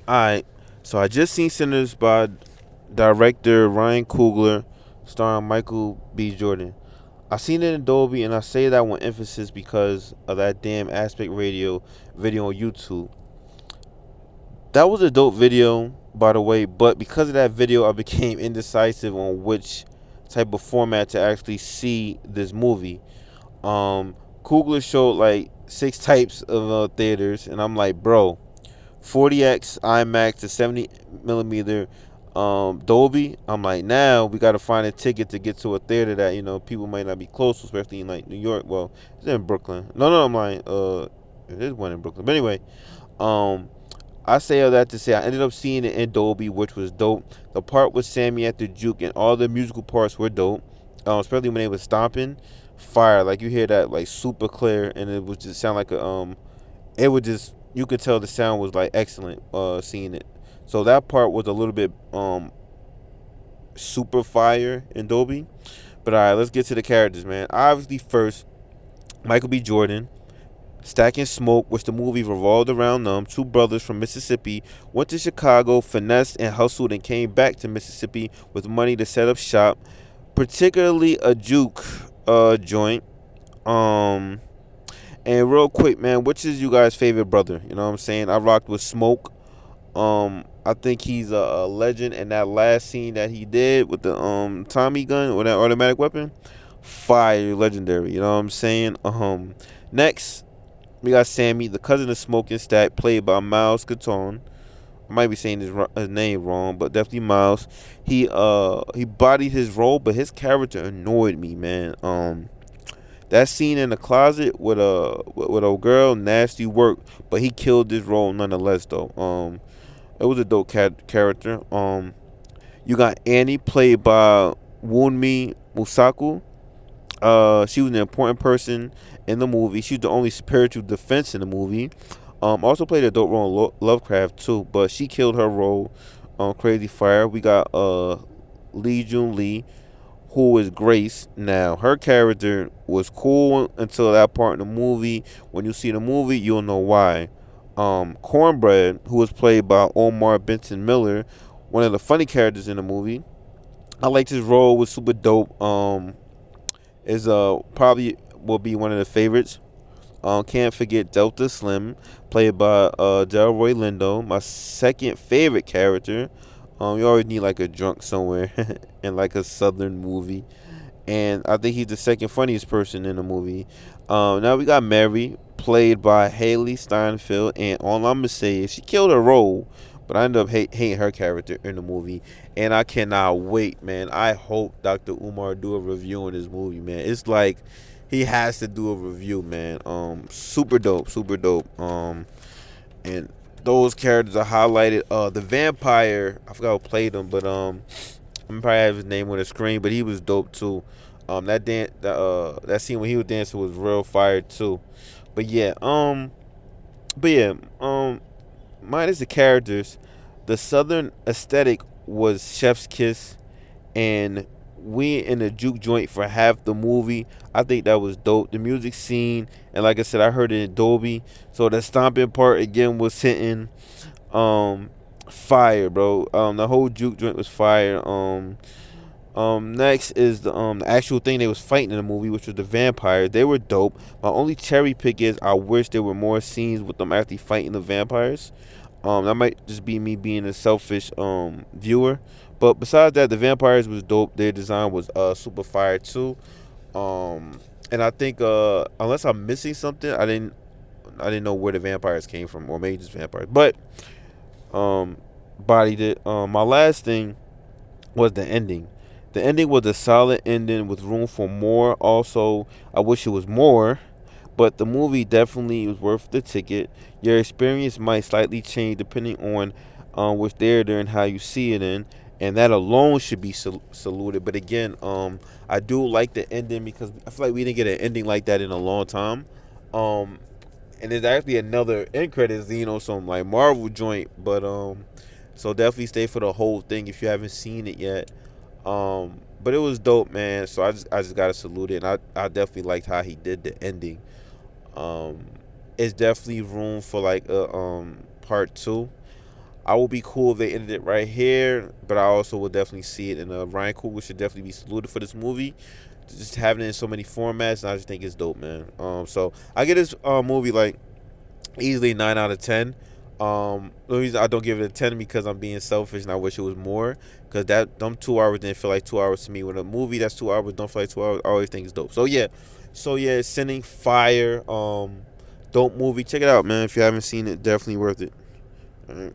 Alright, so I just seen Sinners by director Ryan Coogler, starring Michael B. Jordan. I seen it in Dolby, and I say that with emphasis because of that damn aspect radio video on YouTube. That was a dope video, by the way, but because of that video, I became indecisive on which type of format to actually see this movie. Coogler showed like six types of theaters, and I'm like, bro, 40x IMAX to 70 millimeter Dolby. I'm like, now we got to find a ticket to get to a theater that people might not be close to, especially in like New York. Well, it's in Brooklyn. No, I'm lying. It is one in Brooklyn. But anyway, um, I say all that to say I ended up seeing it in Dolby, which was dope. The part with Sammy at the juke and all the musical parts were dope. Especially when they was stomping, fire. Like you hear that like super clear, and it would just sound like a it would just you could tell the sound was like excellent seeing it. So that part was a little bit super fire in Dolby. But all right, let's get to the characters, man. Obviously, first Michael B. Jordan, Stacking Smoke, which the movie revolved around them. Two brothers from Mississippi went to Chicago, finessed and hustled, and came back to Mississippi with money to set up shop, particularly a juke joint. Um, and real quick, man, which is you guys' favorite brother? You know what I'm saying? I rocked with Smoke. I think he's a legend, and that last scene that he did with the Tommy gun or that automatic weapon, fire, legendary. You know what I'm saying? Next we got Sammy, the cousin of Smoke and Stack, played by Miles Catone. I might be saying his name wrong, but definitely Miles. He bodied his role, but his character annoyed me, man. That scene in the closet with a girl, nasty work, but he killed this role nonetheless, though. It was a dope character. You got Annie, played by Wunmi Musaku. She was an important person in the movie. She's the only spiritual defense in the movie. Also played a dope role in Lovecraft too, but she killed her role on Crazy Fire. We got Lee Jun Lee, who is Grace. Now her character was cool until that part in the movie. When you see the movie, you'll know why. Cornbread, who was played by Omar Benson Miller, one of the funny characters in the movie. I liked his role, was super dope. Is probably will be one of the favorites. Can't forget Delta Slim, played by Delroy Lindo, my second favorite character. You always need like a drunk somewhere in like a southern movie, and I think he's the second funniest person in the movie. Now we got Mary, played by Haley Steinfeld, and all I'm gonna say is she killed her role, but I ended up hating her character in the movie, and I cannot wait, man. I hope Dr. Umar do a review on this movie, man. It's like he has to do a review, man. Super dope, super dope. And those characters are highlighted. The vampire, I forgot who played him, but I'm probably have his name on the screen, but he was dope too. That scene when he was dancing was real fire too. But yeah, but yeah, minus the characters, the southern aesthetic was Chef's Kiss, and we in the juke joint for half the movie. I think that was dope. The music scene, and like I said, I heard it in Dolby, so the stomping part again was hitting fire, bro. The whole juke joint was fire. Next is the actual thing they was fighting in the movie, which was the vampires. They were dope. My only cherry pick is I wish there were more scenes with them actually fighting the vampires. That might just be me being a selfish viewer. But besides that, the vampires was dope. Their design was super fire too. And I think unless I'm missing something, I didn't know where the vampires came from, or maybe just vampires. But um, bodied it. My last thing was the ending. The ending was a solid ending with room for more. Also, I wish it was more, but the movie definitely was worth the ticket. Your experience might slightly change depending on which theater and how you see it in, and that alone should be saluted. But again, I do like the ending because I feel like we didn't get an ending like that in a long time. Um, and there's actually another end credit scene on some like Marvel joint, but so definitely stay for the whole thing if you haven't seen it yet. But it was dope, man. So I just gotta salute it, and I definitely liked how he did the ending. Um, it's definitely room for like a part two. I would be cool if they ended it right here, but I also would definitely see it. And Ryan Coogler should definitely be saluted for this movie. Just having it in so many formats, and I just think it's dope, man. So I get this movie like easily 9 out of 10. The reason I don't give it a 10 because I'm being selfish and I wish it was more. Cause that them 2 hours didn't feel like 2 hours to me. When a movie that's 2 hours don't feel like 2 hours, I always think it's dope. So yeah, Sending Fire. Dope movie. Check it out, man. If you haven't seen it, definitely worth it. All right.